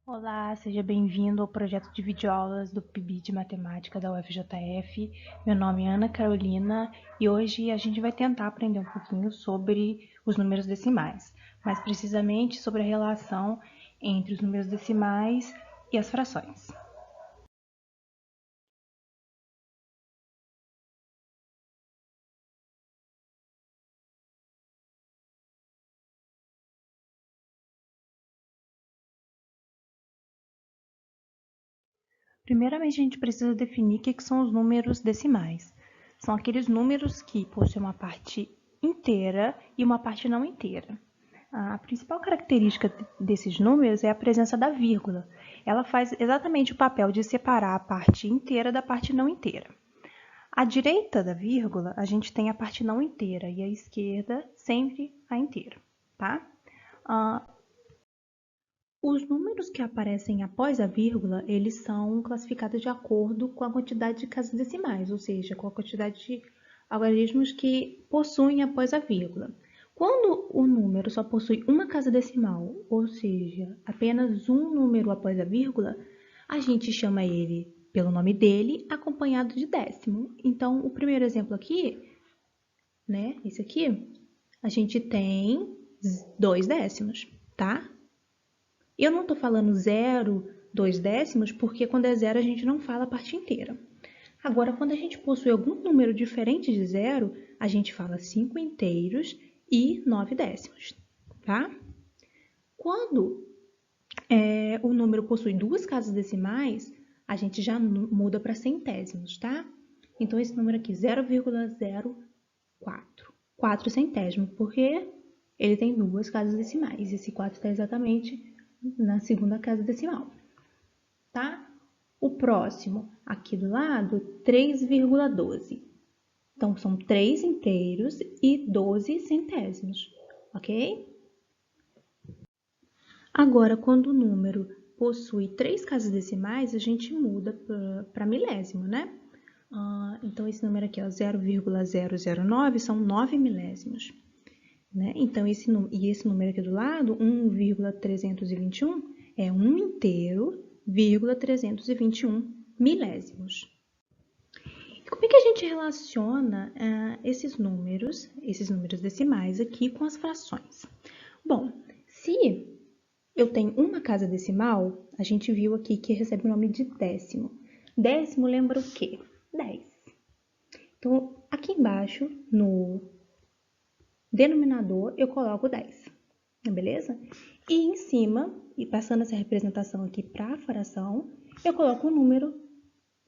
Olá, seja bem-vindo ao projeto de videoaulas do PIB de Matemática da UFJF. Meu nome é Ana Carolina e hoje a gente vai tentar aprender um pouquinho sobre os números decimais, mais precisamente sobre a relação entre os números decimais e as frações. Primeiramente, a gente precisa definir o que são os números decimais. São aqueles números que possuem uma parte inteira e uma parte não inteira. A principal característica desses números é a presença da vírgula. Ela faz exatamente o papel de separar a parte inteira da parte não inteira. À direita da vírgula, a gente tem a parte não inteira e à esquerda sempre a inteira, tá? Os números que aparecem após a vírgula, eles são classificados de acordo com a quantidade de casas decimais, ou seja, com a quantidade de algarismos que possuem após a vírgula. Quando o número só possui uma casa decimal, ou seja, apenas um número após a vírgula, a gente chama ele pelo nome dele, acompanhado de décimo. Então, o primeiro exemplo aqui, né, esse aqui, a gente tem 2 décimos, tá? Eu não estou falando 0, 2 décimos, porque quando é zero a gente não fala a parte inteira. Agora, quando a gente possui algum número diferente de zero, a gente fala 5 inteiros e 9 décimos, tá? Quando o número possui duas casas decimais, a gente já muda para centésimos, tá? Então, esse número aqui, 0,04. 4 centésimos, porque ele tem duas casas decimais. Esse 4 está exatamente na segunda casa decimal, tá? O próximo, aqui do lado, 3,12. Então, são 3 inteiros e 12 centésimos, ok? Agora, quando o número possui 3 casas decimais, a gente muda para milésimo, né? Então, esse número aqui, 0,009, são 9 milésimos. Né? Então, esse número aqui do lado, 1,321, é 1 inteiro, 321 milésimos. E como é que a gente relaciona esses números decimais aqui com as frações? Bom, se eu tenho uma casa decimal, a gente viu aqui que recebe o nome de décimo. Décimo lembra o quê? 10. Então, aqui embaixo, no denominador, eu coloco 10, beleza? E em cima, e passando essa representação aqui para a fração, eu coloco o número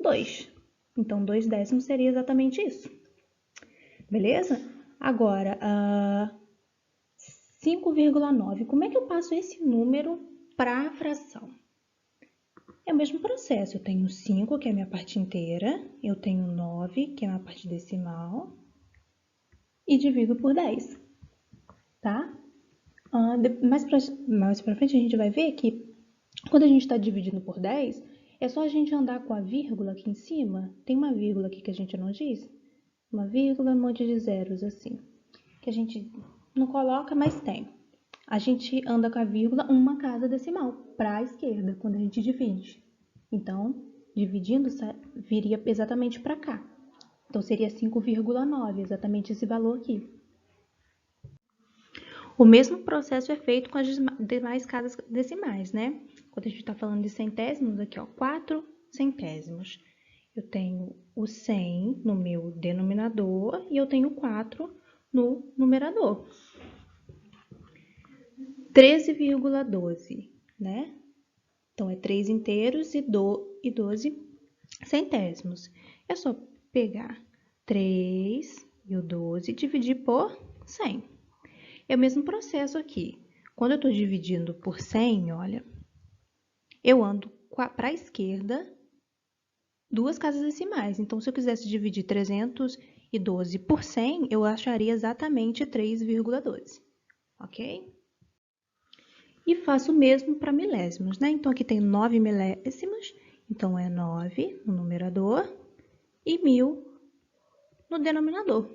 2. Então, 2 décimos seria exatamente isso, beleza? Agora, 5,9. Como é que eu passo esse número para a fração? É o mesmo processo. Eu tenho 5, que é a minha parte inteira, eu tenho 9, que é a minha parte decimal, e divido por 10, tá? Mais pra frente a gente vai ver que quando a gente está dividindo por 10, é só a gente andar com a vírgula aqui em cima. Tem uma vírgula aqui que a gente não diz? Uma vírgula, um monte de zeros assim. Que a gente não coloca, mas tem. A gente anda com a vírgula uma casa decimal para a esquerda quando a gente divide. Então, dividindo, viria exatamente para cá. Então, seria 5,9, exatamente esse valor aqui. O mesmo processo é feito com as demais casas decimais, né? Quando a gente está falando de centésimos, aqui, ó, 4 centésimos. Eu tenho o 100 no meu denominador e eu tenho 4 no numerador. 13,12, né? Então, é 3 inteiros e 12 centésimos. É só pegar 3 e o 12 e dividir por 100. É o mesmo processo aqui. Quando eu estou dividindo por 100, olha, eu ando para a esquerda duas casas decimais. Então, se eu quisesse dividir 312 por 100, eu acharia exatamente 3,12, ok? E faço o mesmo para milésimos, né? Então, aqui tem 9 milésimos, então é 9 no numerador e 1000 no denominador,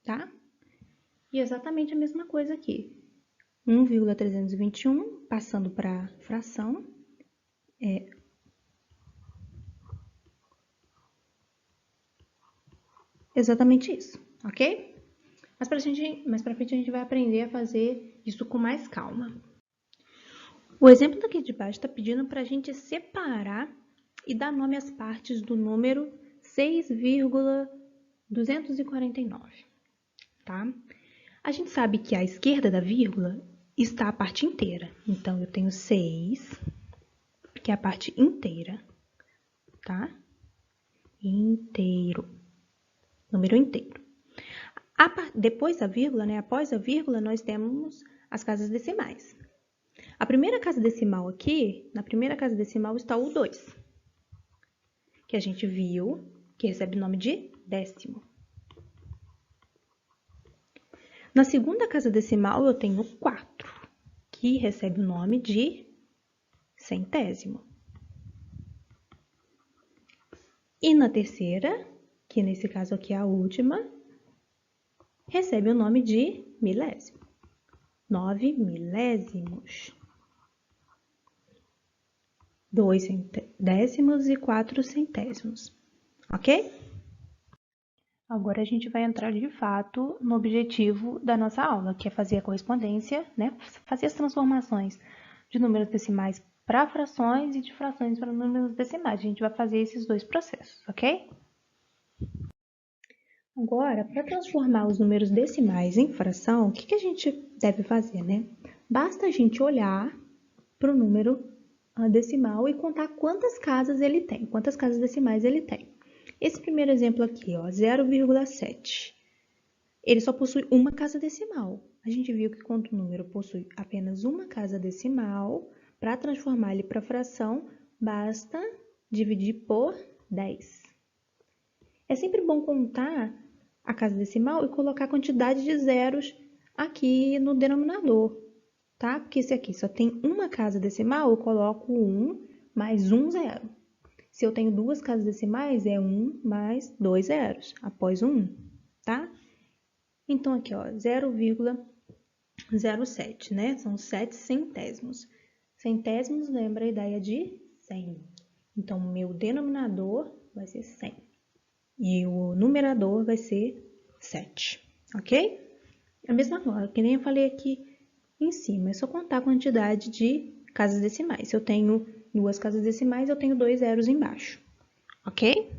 tá? E exatamente a mesma coisa aqui. 1,321, passando para fração, Exatamente isso, ok? Mas pra frente a gente vai aprender a fazer isso com mais calma. O exemplo daqui de baixo está pedindo para a gente separar e dar nome às partes do número 6,249, tá? A gente sabe que à esquerda da vírgula está a parte inteira. Então, eu tenho 6, que é a parte inteira, tá? Inteiro. Número inteiro. Depois da vírgula, né? Após a vírgula, nós temos as casas decimais. A primeira casa decimal aqui, na primeira casa decimal está o 2, que a gente viu que recebe o nome de décimo. Na segunda casa decimal eu tenho 4, que recebe o nome de centésimo. E na terceira, que nesse caso aqui é a última, recebe o nome de milésimo. 9 milésimos. 2 décimos e 4 centésimos. Ok? Agora a gente vai entrar de fato no objetivo da nossa aula, que é fazer a correspondência, né? Fazer as transformações de números decimais para frações e de frações para números decimais. A gente vai fazer esses dois processos, ok? Agora, para transformar os números decimais em fração, o que a gente deve fazer, né? Basta a gente olhar para o número decimal e contar quantas casas ele tem, quantas casas decimais ele tem. Esse primeiro exemplo aqui, ó, 0,7, ele só possui uma casa decimal. A gente viu que quando o número possui apenas uma casa decimal, para transformar ele para fração, basta dividir por 10. É sempre bom contar a casa decimal e colocar a quantidade de zeros aqui no denominador, tá? Porque esse aqui só tem uma casa decimal, eu coloco 1 mais um zero. Se eu tenho duas casas decimais, é 1 mais 2 zeros, após o 1, tá? Então, aqui, ó, 0,07, né? São 7 centésimos. Centésimos lembra a ideia de 100. Então, o meu denominador vai ser 100. E o numerador vai ser 7, ok? A mesma coisa, que nem eu falei aqui em cima, é só contar a quantidade de casas decimais. Se eu tenho duas casas decimais, eu tenho 2 zeros embaixo, ok?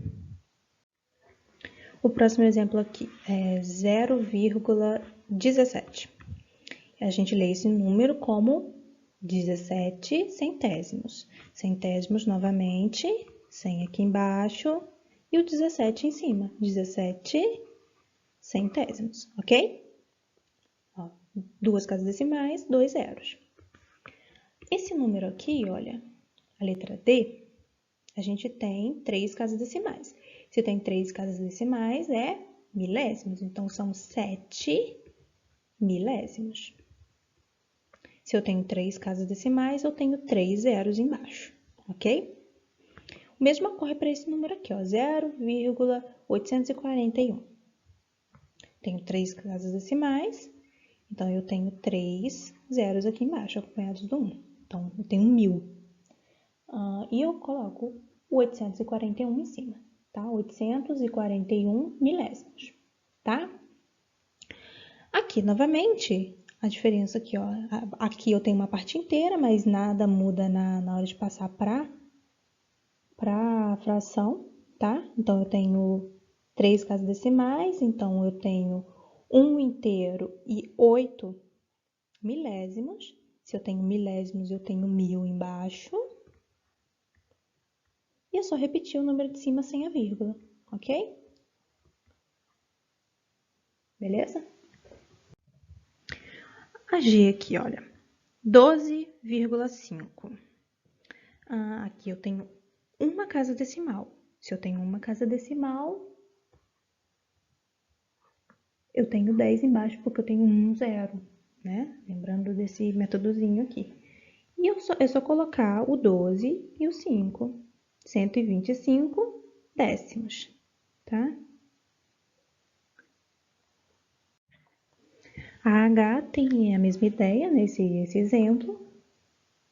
O próximo exemplo aqui é 0,17. A gente lê esse número como 17 centésimos. Centésimos novamente, 100 aqui embaixo e o 17 em cima. 17 centésimos, ok? Ó, duas casas decimais, 2 zeros. Esse número aqui, olha, a letra D, a gente tem 3 casas decimais. Se tem 3 casas decimais, é milésimos. Então, são 7 milésimos. Se eu tenho 3 casas decimais, eu tenho 3 zeros embaixo, ok? O mesmo ocorre para esse número aqui, ó, 0,841. Tenho 3 casas decimais, então eu tenho 3 zeros aqui embaixo, acompanhados do 1. Então, eu tenho 1000. E eu coloco o 841 em cima, tá? 841 milésimos, tá? Aqui, novamente, a diferença aqui, ó. Aqui eu tenho uma parte inteira, mas nada muda na hora de passar para fração, tá? Então, eu tenho 3 casas decimais, então eu tenho 1 inteiro e 8 milésimos. Se eu tenho milésimos, eu tenho 1000 embaixo. E é só repetir o número de cima sem a vírgula, ok? Beleza? A G aqui, olha, 12,5. Aqui eu tenho uma casa decimal. Se eu tenho uma casa decimal, eu tenho 10 embaixo, porque eu tenho um zero, né? Lembrando desse métodozinho aqui. E é só colocar o 12 e o 5. 125 décimos, tá? A H tem a mesma ideia nesse exemplo.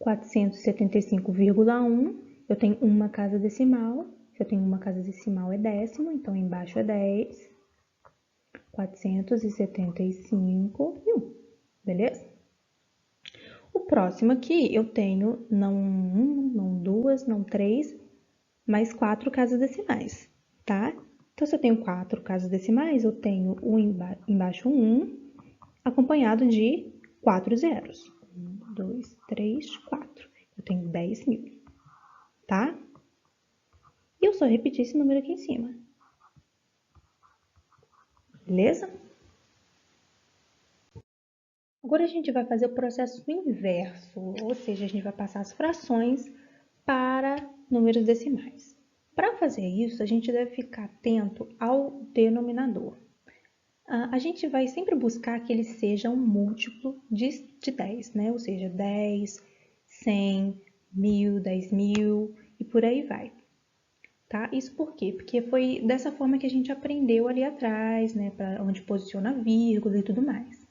475,1, eu tenho uma casa decimal. Se eu tenho uma casa decimal é décimo, então embaixo é 10. 475,1, beleza? O próximo aqui eu tenho não uma, não duas, não três, mas 4 casas decimais, tá? Então, se eu tenho 4 casas decimais, eu tenho embaixo 1, acompanhado de 4 zeros. 1, 2, 3, 4. Eu tenho 10.000, tá? E eu só repetir esse número aqui em cima. Beleza? Agora a gente vai fazer o processo inverso, ou seja, a gente vai passar as frações para números decimais. Para fazer isso, a gente deve ficar atento ao denominador. A gente vai sempre buscar que ele seja um múltiplo de 10, né? Ou seja, 10, 100, 1000, 10.000 e por aí vai. Tá? Isso por quê? Porque foi dessa forma que a gente aprendeu ali atrás, né? Para onde posiciona a vírgula e tudo mais.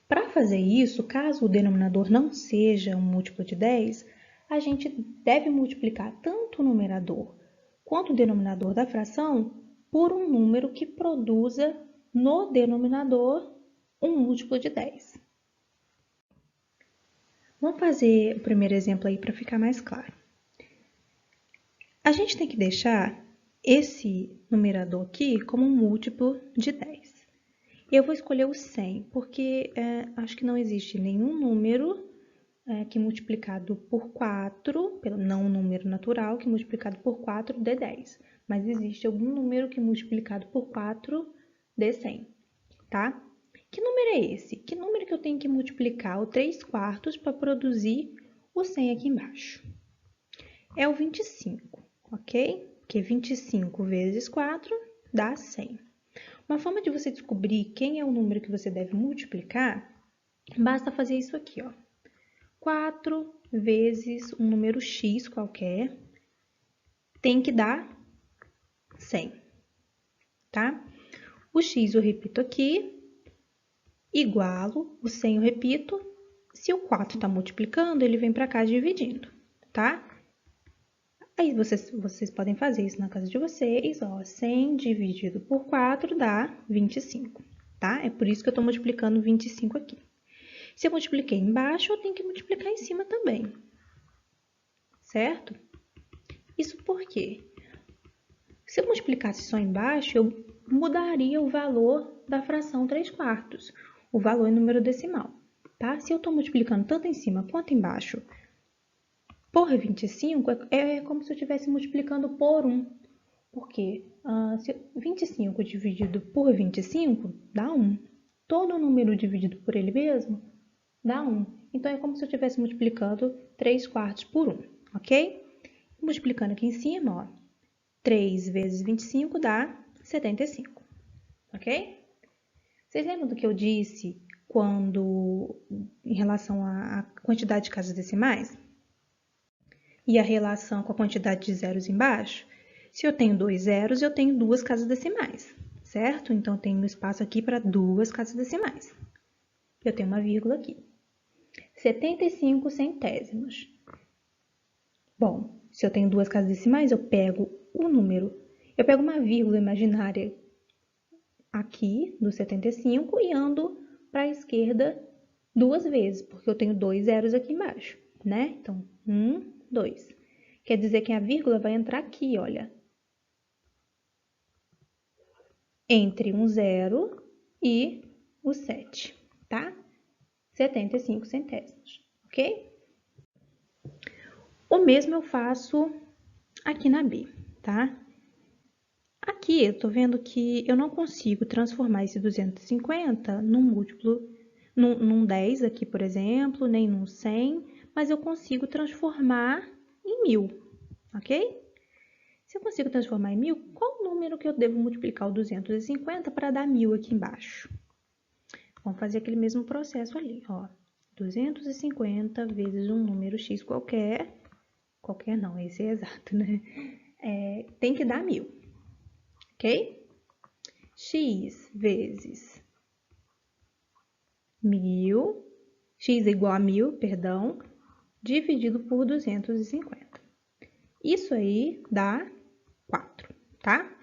Para fazer isso, caso o denominador não seja um múltiplo de 10, a gente deve multiplicar tanto o numerador quanto o denominador da fração por um número que produza no denominador um múltiplo de 10. Vamos fazer o primeiro exemplo aí para ficar mais claro. A gente tem que deixar esse numerador aqui como um múltiplo de 10. Eu vou escolher o 100, porque acho que não existe nenhum número que multiplicado por 4, não um número natural, que multiplicado por 4 dê 10. Mas existe algum número que multiplicado por 4 dê 100, tá? Que número é esse? Que número que eu tenho que multiplicar o 3/4 para produzir o 100 aqui embaixo? É o 25, ok? Porque 25 vezes 4 dá 100. Uma forma de você descobrir quem é o número que você deve multiplicar, basta fazer isso aqui, ó. 4 vezes um número x qualquer tem que dar 100, tá? O x eu repito aqui, igualo, o 100 eu repito. Se o 4 está multiplicando, ele vem para cá dividindo, tá? Aí vocês podem fazer isso na casa de vocês, ó. 100 dividido por 4 dá 25, tá? É por isso que eu estou multiplicando 25 aqui. Se eu multipliquei embaixo, eu tenho que multiplicar em cima também, certo? Isso por quê? Se eu multiplicasse só embaixo, eu mudaria o valor da fração 3/4, o valor em número decimal, tá? Se eu estou multiplicando tanto em cima quanto embaixo por 25, é como se eu estivesse multiplicando por 1. Por quê? 25 dividido por 25 dá 1. Todo número dividido por ele mesmo dá 1. Então, é como se eu estivesse multiplicando 3/4 por 1, ok? Multiplicando aqui em cima, ó, 3 vezes 25 dá 75, ok? Vocês lembram do que eu disse em relação à quantidade de casas decimais? E a relação com a quantidade de zeros embaixo? Se eu tenho 2 zeros, eu tenho 2 casas decimais, certo? Então, eu tenho espaço aqui para 2 casas decimais. Eu tenho uma vírgula aqui. 75 centésimos. Bom, se eu tenho 2 casas decimais, eu pego uma vírgula imaginária aqui do 75 e ando para a esquerda 2 vezes, porque eu tenho 2 zeros aqui embaixo, né? Então, 1, 2. Quer dizer que a vírgula vai entrar aqui, olha. Entre um 0 e o 7, tá? 75 centésimos, ok? O mesmo eu faço aqui na B, tá? Aqui eu tô vendo que eu não consigo transformar esse 250 num múltiplo, num 10 aqui, por exemplo, nem num 100, mas eu consigo transformar em 1000, ok? Se eu consigo transformar em 1000, qual o número que eu devo multiplicar o 250 para dar 1000 aqui embaixo? Vamos fazer aquele mesmo processo ali, ó. 250 vezes um número x qualquer não, esse é exato, né? Tem que dar 1000, ok? X vezes 1000 x é igual a 1000, perdão, dividido por 250. Isso aí dá 4, tá?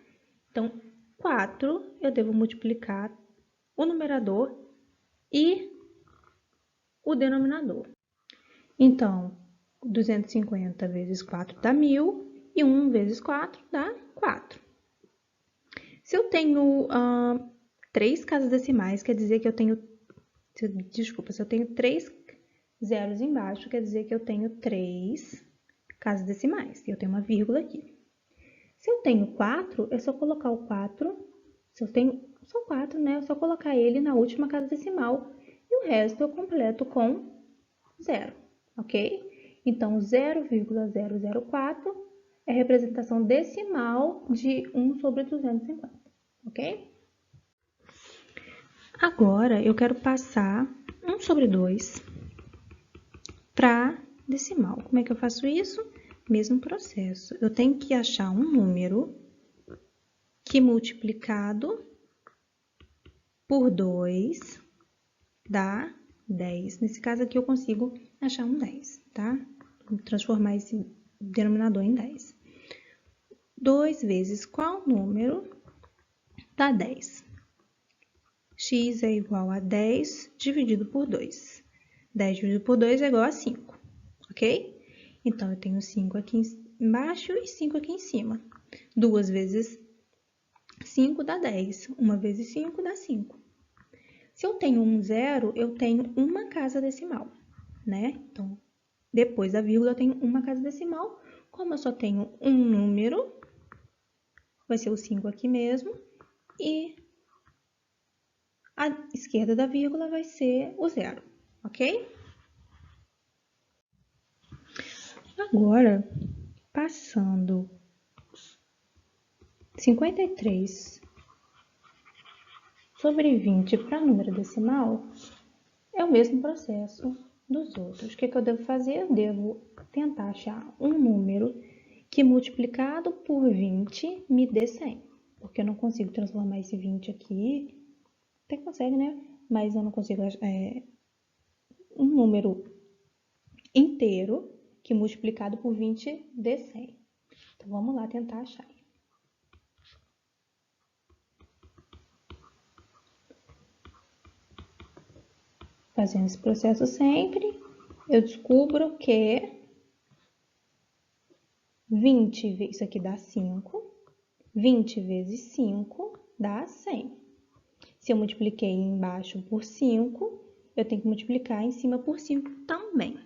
Então, 4 eu devo multiplicar o numerador e o denominador. Então, 250 vezes 4 dá 1000 e 1 vezes 4 dá 4. Se eu tenho 3 casas decimais, quer dizer que eu tenho... Desculpa, se eu tenho 3 zeros embaixo, quer dizer que eu tenho 3 casas decimais. Eu tenho uma vírgula aqui. Se eu tenho 4, é só colocar o 4. Se eu tenho só 4, né? É só colocar ele na última casa decimal. E o resto eu completo com 0, ok? Então, 0,004 é a representação decimal de 1 sobre 250, ok? Agora, eu quero passar 1 sobre 2 para decimal. Como é que eu faço isso? Mesmo processo. Eu tenho que achar um número que multiplicado por 2 dá 10. Nesse caso aqui eu consigo achar um 10, tá? Vou transformar esse denominador em 10. 2 vezes qual número dá 10? X é igual a 10 dividido por 2. 10 dividido por 2 é igual a 5, ok? Então, eu tenho 5 aqui embaixo e 5 aqui em cima. 2 vezes 5 dá 10. 1 vezes 5 dá 5. Se eu tenho um zero, eu tenho uma casa decimal, né? Então, depois da vírgula, eu tenho uma casa decimal. Como eu só tenho um número, vai ser o 5 aqui mesmo. E a esquerda da vírgula vai ser o zero, ok? Agora, passando 53 sobre 20 para número decimal, é o mesmo processo dos outros. O que eu devo fazer? Eu devo tentar achar um número que multiplicado por 20 me dê 100. Porque eu não consigo transformar esse 20 aqui, até consegue, né? Mas eu não consigo um número inteiro que multiplicado por 20 dê 100. Então, vamos lá tentar achar. Fazendo esse processo sempre, eu descubro que 20, isso aqui dá 5, 20 vezes 5 dá 100. Se eu multipliquei embaixo por 5, eu tenho que multiplicar em cima por 5 também.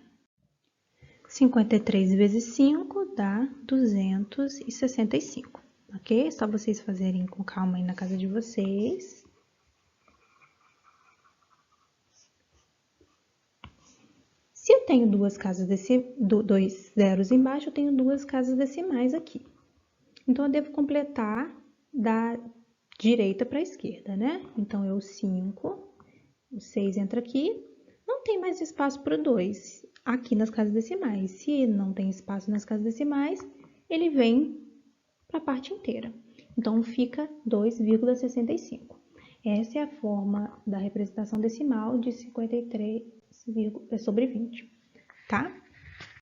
53 vezes 5 dá 265, ok? É só vocês fazerem com calma aí na casa de vocês. Se eu tenho dois zeros embaixo, eu tenho duas casas decimais aqui. Então, eu devo completar da direita para a esquerda, né? Então, é o 5, o 6 entra aqui. Não tem mais espaço para o 2 aqui nas casas decimais. Se não tem espaço nas casas decimais, ele vem para a parte inteira. Então, fica 2,65. Essa é a forma da representação decimal de 53 sobre 20, tá?